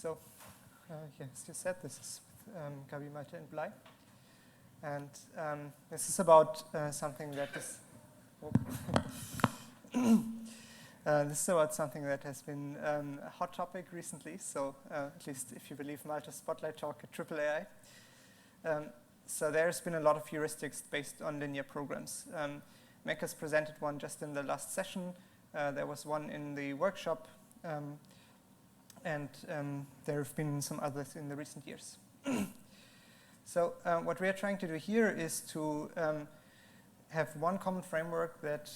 So, yeah, as you said, this is with Gabi, Malte, and Blai. And this is about something that is... this is about something that has been a hot topic recently, so at least if you believe Malte's spotlight talk at AAAI. So there's been a lot of heuristics based on linear programs. MEC has presented one just in the last session. There was one in the workshop, and there have been some others in the recent years. So what we are trying to do here is to have one common framework that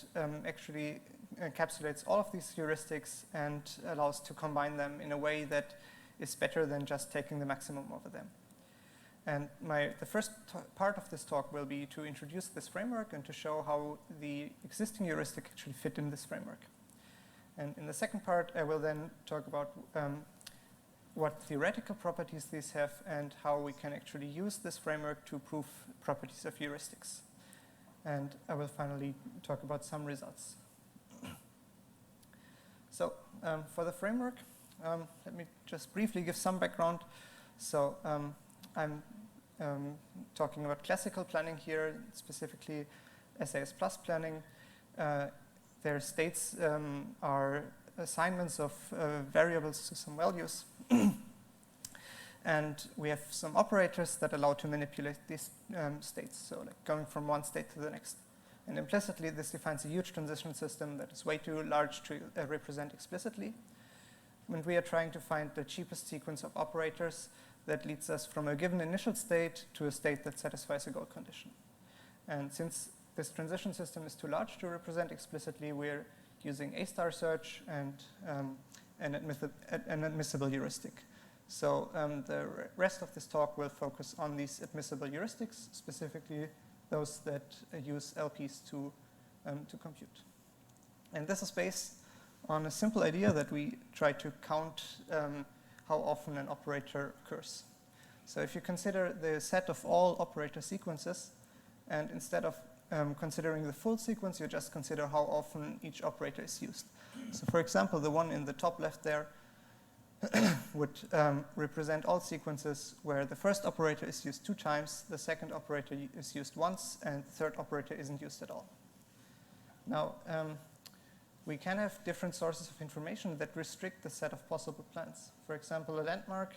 actually encapsulates all of these heuristics and allows to combine them in a way that is better than just taking the maximum over them. And the first part of this talk will be to introduce this framework and to show how the existing heuristic actually fit in this framework. And in the second part, I will then talk about what theoretical properties these have and how we can actually use this framework to prove properties of heuristics. And I will finally talk about some results. So for the framework, let me just briefly give some background. So I'm talking about classical planning here, specifically SAS plus planning. Their states are assignments of variables to some values. And we have some operators that allow to manipulate these states, so like going from one state to the next. And implicitly, this defines a huge transition system that is way too large to represent explicitly. And we are trying to find the cheapest sequence of operators that leads us from a given initial state to a state that satisfies a goal condition. And since this transition system is too large to represent explicitly, we're using A-star search and an admissible heuristic. So the rest of this talk will focus on these admissible heuristics, specifically those that use LPs to compute. And this is based on a simple idea that we try to count how often an operator occurs. So if you consider the set of all operator sequences, and instead of considering the full sequence, you just consider how often each operator is used. So for example, the one in the top left there would represent all sequences where the first operator is used 2 times, the second operator is used once, and the third operator isn't used at all. Now, we can have different sources of information that restrict the set of possible plans. For example, a landmark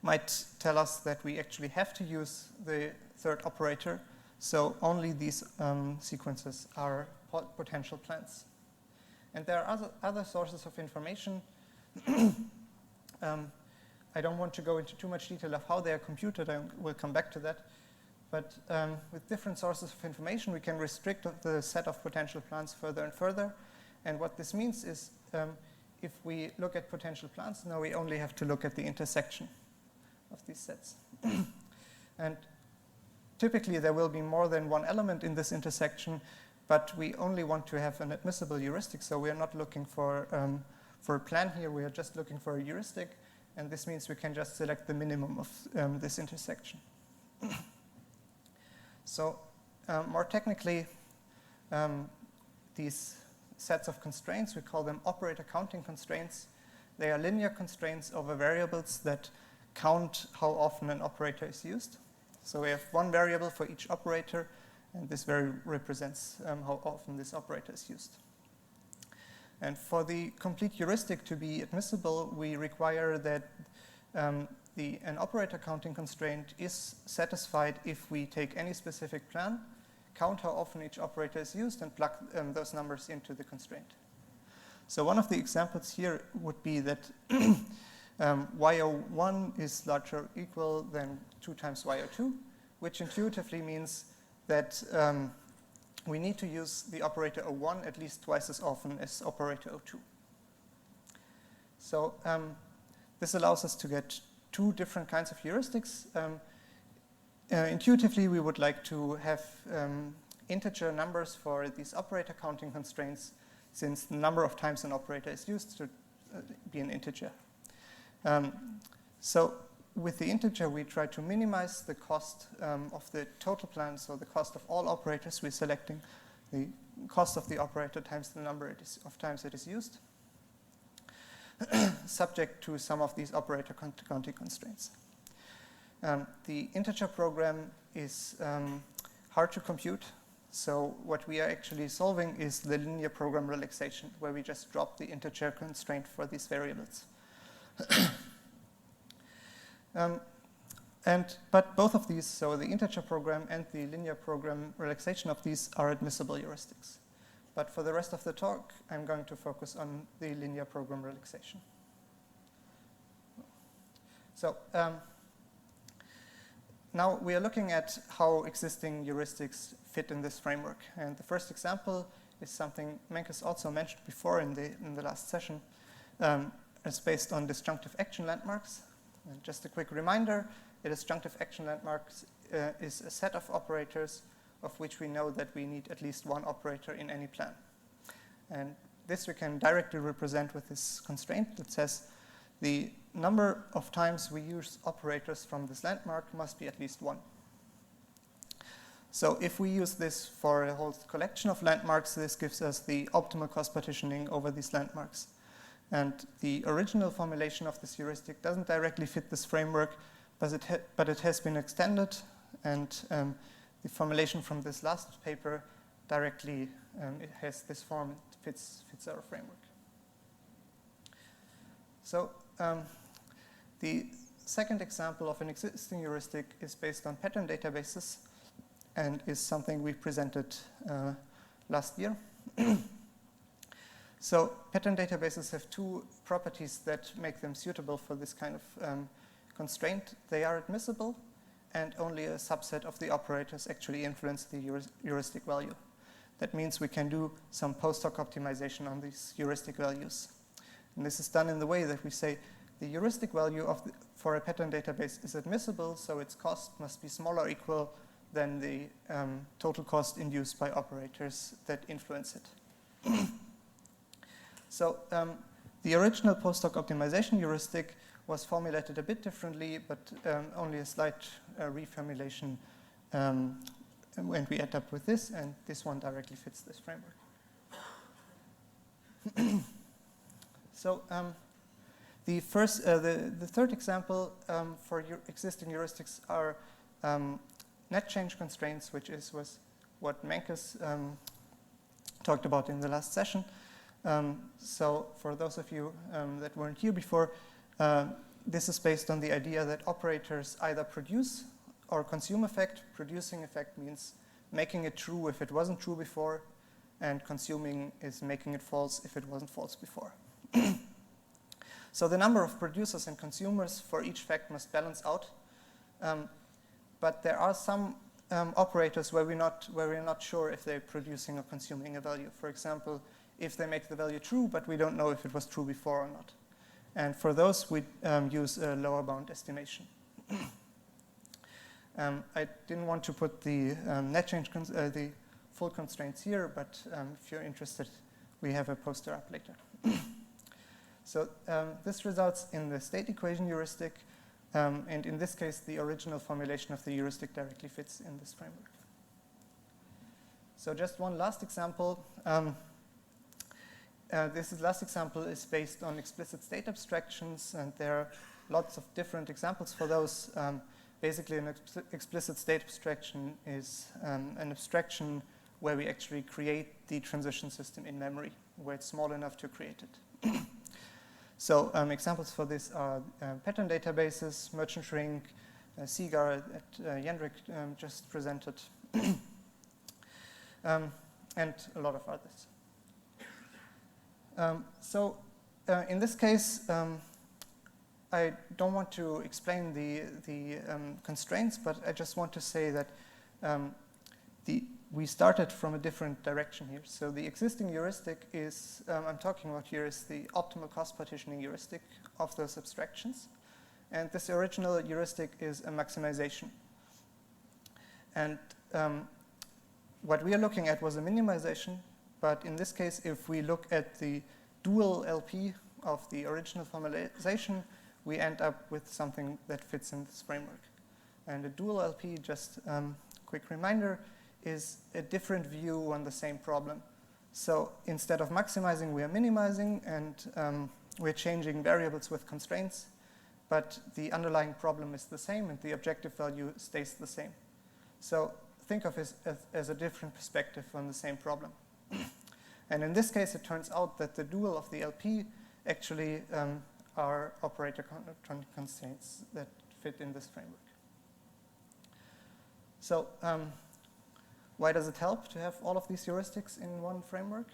might tell us that we actually have to use the third operator, so only these sequences are potential plans. And there are other sources of information. I don't want to go into too much detail of how they are computed. I will come back to that. But with different sources of information, we can restrict the set of potential plans further and further. And what this means is if we look at potential plans, now we only have to look at the intersection of these sets. And typically, there will be more than one element in this intersection, but we only want to have an admissible heuristic, so we are not looking for a plan here. We are just looking for a heuristic, and this means we can just select the minimum of this intersection. So more technically, these sets of constraints, we call them operator counting constraints. They are linear constraints over variables that count how often an operator is used. So we have one variable for each operator, and this represents how often this operator is used. And for the complete heuristic to be admissible, we require that an operator counting constraint is satisfied if we take any specific plan, count how often each operator is used, and plug those numbers into the constraint. So one of the examples here would be that y01 is larger or equal than 2 times y02, which intuitively means that we need to use the operator O1 at least twice as often as operator O2. So this allows us to get 2 different kinds of heuristics. Intuitively, we would like to have integer numbers for these operator counting constraints, since the number of times an operator is used should be an integer. So with the integer, we try to minimize the cost of the total plan, so the cost of all operators. We're selecting the cost of the operator times the number of times it is used. subject to some of these operator counting constraints. The integer program is hard to compute, so what we are actually solving is the linear program relaxation, where we just drop the integer constraint for these variables. But both of these, so the integer program and the linear program relaxation of these, are admissible heuristics. But for the rest of the talk, I'm going to focus on the linear program relaxation. So now we are looking at how existing heuristics fit in this framework. And the first example is something Menkes also mentioned before in the last session. It's based on disjunctive action landmarks. And just a quick reminder, a disjunctive action landmarks is a set of operators of which we know that we need at least one operator in any plan. And this we can directly represent with this constraint that says the number of times we use operators from this landmark must be at least 1. So if we use this for a whole collection of landmarks, this gives us the optimal cost partitioning over these landmarks. And the original formulation of this heuristic doesn't directly fit this framework, but it has been extended, and the formulation from this last paper directly it has this form, it fits our framework. So the second example of an existing heuristic is based on pattern databases and is something we presented last year. So pattern databases have two properties that make them suitable for this kind of constraint. They are admissible, and only a subset of the operators actually influence the heuristic value. That means we can do some post-hoc optimization on these heuristic values. And this is done in the way that we say the heuristic value for a pattern database is admissible, so its cost must be smaller or equal than the total cost induced by operators that influence it. So the original post-hoc optimization heuristic was formulated a bit differently, but only a slight reformulation, and we end up with this, and this one directly fits this framework. So the third example for existing heuristics are net change constraints, which was what Menkes talked about in the last session. So for those of you that weren't here before, this is based on the idea that operators either produce or consume effect. Producing effect means making it true if it wasn't true before, and consuming is making it false if it wasn't false before. So the number of producers and consumers for each fact must balance out. But there are some operators where we're not sure if they're producing or consuming a value. For example, if they make the value true, but we don't know if it was true before or not. And for those, we use a lower bound estimation. I didn't want to put the net change, the full constraints here, but if you're interested, we have a poster up later. So this results in the state equation heuristic, and in this case, the original formulation of the heuristic directly fits in this framework. So just one last example. This last example is based on explicit state abstractions, and there are lots of different examples for those. Basically, an explicit state abstraction is an abstraction where we actually create the transition system in memory, where it's small enough to create it. So examples for this are pattern databases, merchant shrink, CGAR that Jendrik just presented, and a lot of others. So in this case, I don't want to explain the constraints, but I just want to say that we started from a different direction here. So the existing heuristic is, I'm talking about here, is the optimal cost partitioning heuristic of those abstractions. And this original heuristic is a maximization. And what we are looking at was a minimization. But in this case, if we look at the dual LP of the original formalization, we end up with something that fits in this framework. And a dual LP, just quick reminder, is a different view on the same problem. So instead of maximizing, we are minimizing, and we're changing variables with constraints, but the underlying problem is the same and the objective value stays the same. So think of it as a different perspective on the same problem. And in this case, it turns out that the dual of the LP actually are operator constraints that fit in this framework. So why does it help to have all of these heuristics in one framework?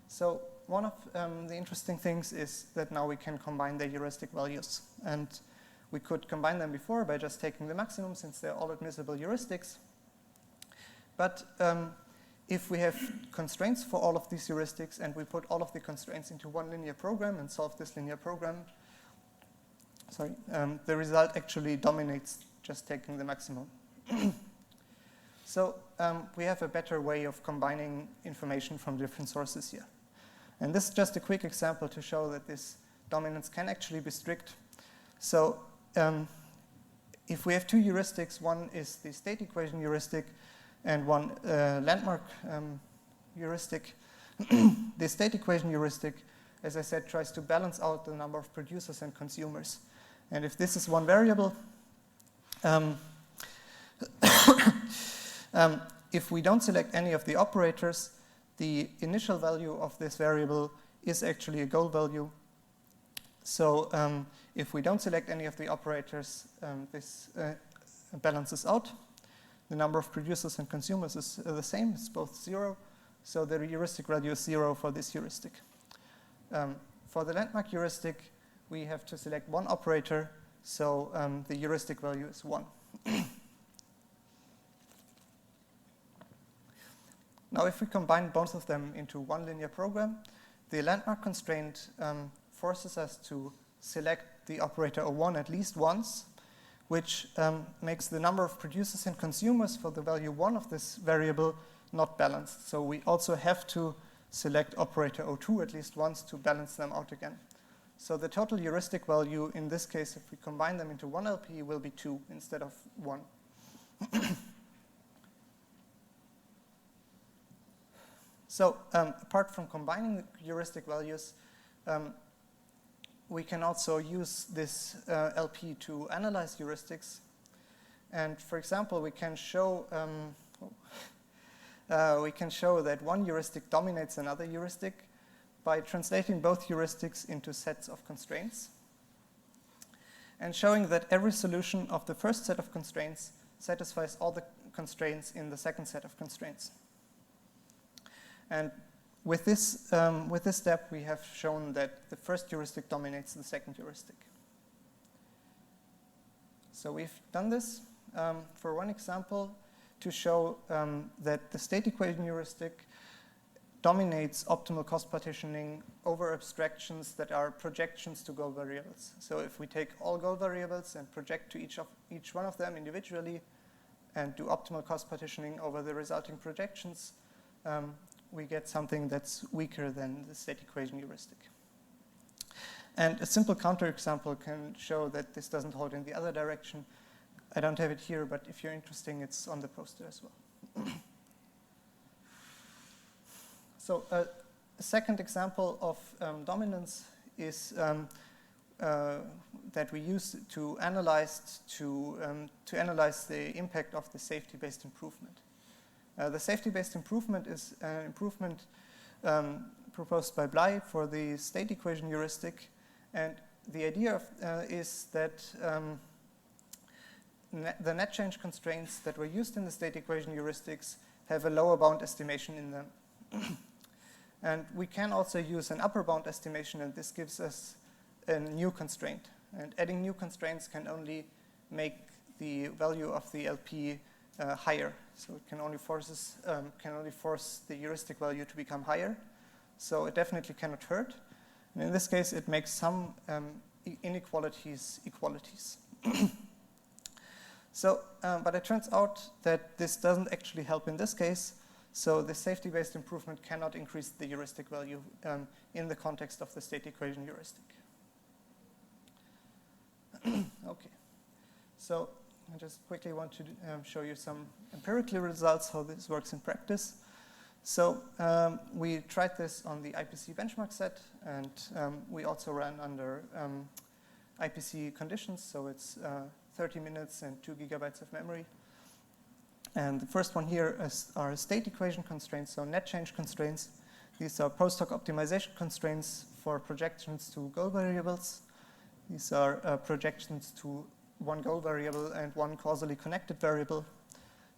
So one of the interesting things is that now we can combine the heuristic values. And we could combine them before by just taking the maximum, since they're all admissible heuristics. But if we have constraints for all of these heuristics and we put all of the constraints into one linear program and solve this linear program, the result actually dominates just taking the maximum. So we have a better way of combining information from different sources here. And this is just a quick example to show that this dominance can actually be strict. So if we have two heuristics, one is the state equation heuristic and one landmark heuristic. The state equation heuristic, as I said, tries to balance out the number of producers and consumers. And if this is one variable, if we don't select any of the operators, the initial value of this variable is actually a goal value. So if we don't select any of the operators, this balances out. The number of producers and consumers is the same, it's both 0. So the heuristic value is 0 for this heuristic. For the landmark heuristic, we have to select one operator, so the heuristic value is 1. Now, if we combine both of them into one linear program, the landmark constraint forces us to select the operator O1 at least once, which makes the number of producers and consumers for the value 1 of this variable not balanced. So we also have to select operator O2 at least once to balance them out again. So the total heuristic value in this case, if we combine them into one LP, will be 2 instead of 1. So apart from combining the heuristic values, we can also use this LP to analyze heuristics. And for example, we can show that one heuristic dominates another heuristic by translating both heuristics into sets of constraints and showing that every solution of the first set of constraints satisfies all the constraints in the second set of constraints. And with this step, we have shown that the first heuristic dominates the second heuristic. So we've done this for one example to show that the state equation heuristic dominates optimal cost partitioning over abstractions that are projections to goal variables. So if we take all goal variables and project to each one of them individually and do optimal cost partitioning over the resulting projections, we get something that's weaker than the state equation heuristic. And a simple counterexample can show that this doesn't hold in the other direction. I don't have it here, but if you're interested, it's on the poster as well. So a second example of dominance is that we use to analyze the impact of the safety-based improvement. The safety-based improvement is an improvement proposed by Blai for the state equation heuristic. And the idea is that the net change constraints that were used in the state equation heuristics have a lower bound estimation in them. And we can also use an upper bound estimation, and this gives us a new constraint. And adding new constraints can only make the value of the LP higher. So it can only force the heuristic value to become higher. So it definitely cannot hurt. And in this case, it makes some inequalities equalities. So, but it turns out that this doesn't actually help in this case. So the safety-based improvement cannot increase the heuristic value in the context of the state equation heuristic. Okay. So I just quickly want to show you some empirical results, how this works in practice. So we tried this on the IPC benchmark set, and we also ran under IPC conditions, so it's 30 minutes and 2 gigabytes of memory. And the first one here are state equation constraints, so net change constraints. These are post-hoc optimization constraints for projections to goal variables. These are projections to one goal variable and one causally connected variable.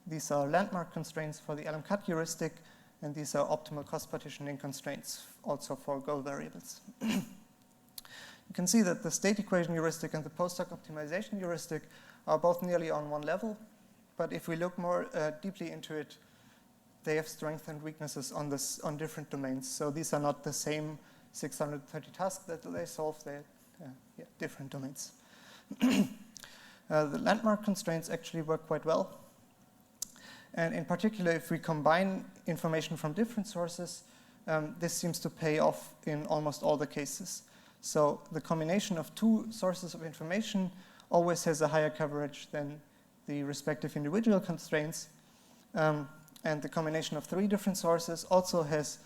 These are landmark constraints for the LM-cut heuristic, and these are optimal cost partitioning constraints also for goal variables. You can see that the state equation heuristic and the post-hoc optimization heuristic are both nearly on one level, but if we look more deeply into it, they have strengths and weaknesses on different domains. So these are not the same 630 tasks that they solve, they're different domains. The landmark constraints actually work quite well. And in particular, if we combine information from different sources, this seems to pay off in almost all the cases. So the combination of two sources of information always has a higher coverage than the respective individual constraints. And the combination of 3 different sources also has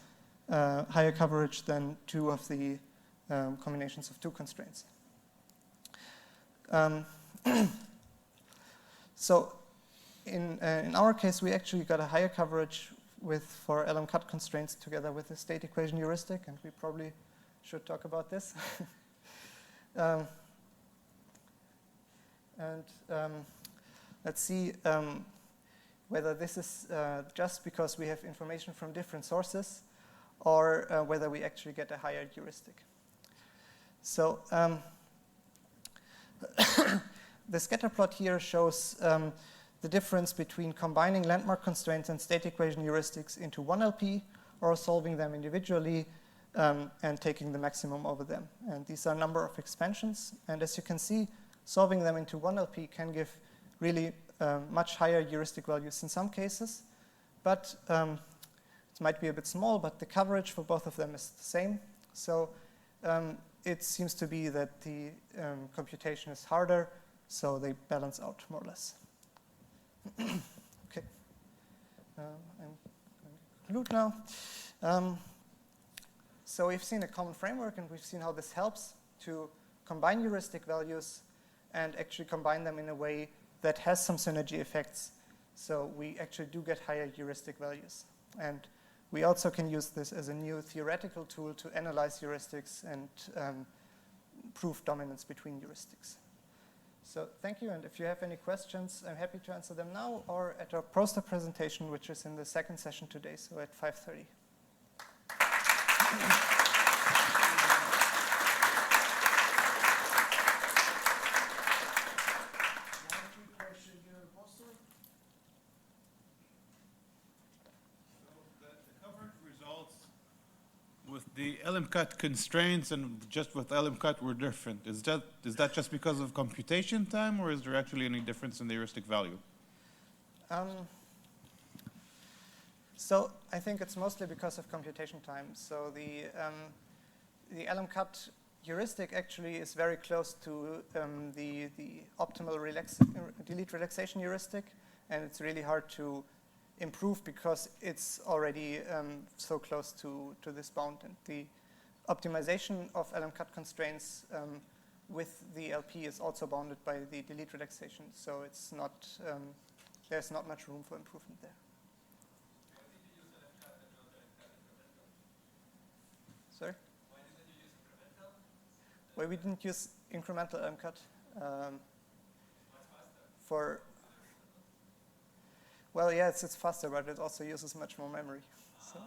higher coverage than 2 of the combinations of 2 constraints. So in our case, we actually got a higher coverage for LM-cut constraints together with the state equation heuristic, and we probably should talk about this. Let's see whether this is just because we have information from different sources or whether we actually get a higher heuristic. So the scatter plot here shows the difference between combining landmark constraints and state equation heuristics into one LP or solving them individually and taking the maximum over them. And these are a number of expansions. And as you can see, solving them into one LP can give really much higher heuristic values in some cases. But it might be a bit small, but the coverage for both of them is the same. So it seems to be that the computation is harder, so they balance out more or less. Okay. I'm going to conclude now. So we've seen a common framework, and we've seen how this helps to combine heuristic values and actually combine them in a way that has some synergy effects. So we actually do get higher heuristic values. And we also can use this as a new theoretical tool to analyze heuristics and prove dominance between heuristics. So thank you, and if you have any questions, I'm happy to answer them now or at our poster presentation, which is in the second session today, so at 5:30. The LM-cut constraints and just with LM-cut were different. Is that just because of computation time, or is there actually any difference in the heuristic value? So I think it's mostly because of computation time. So the LM-cut heuristic actually is very close to the optimal delete relaxation heuristic, and it's really hard to improve because it's already so close to this bound. And the optimization of LM-cut constraints with the LP is also bounded by the delete relaxation. So it's not, there's not much room for improvement there. Sorry? Why didn't you use incremental? Well, we didn't use incremental LM-cut. What's faster? Well, yeah, it's faster, but it also uses much more memory. So.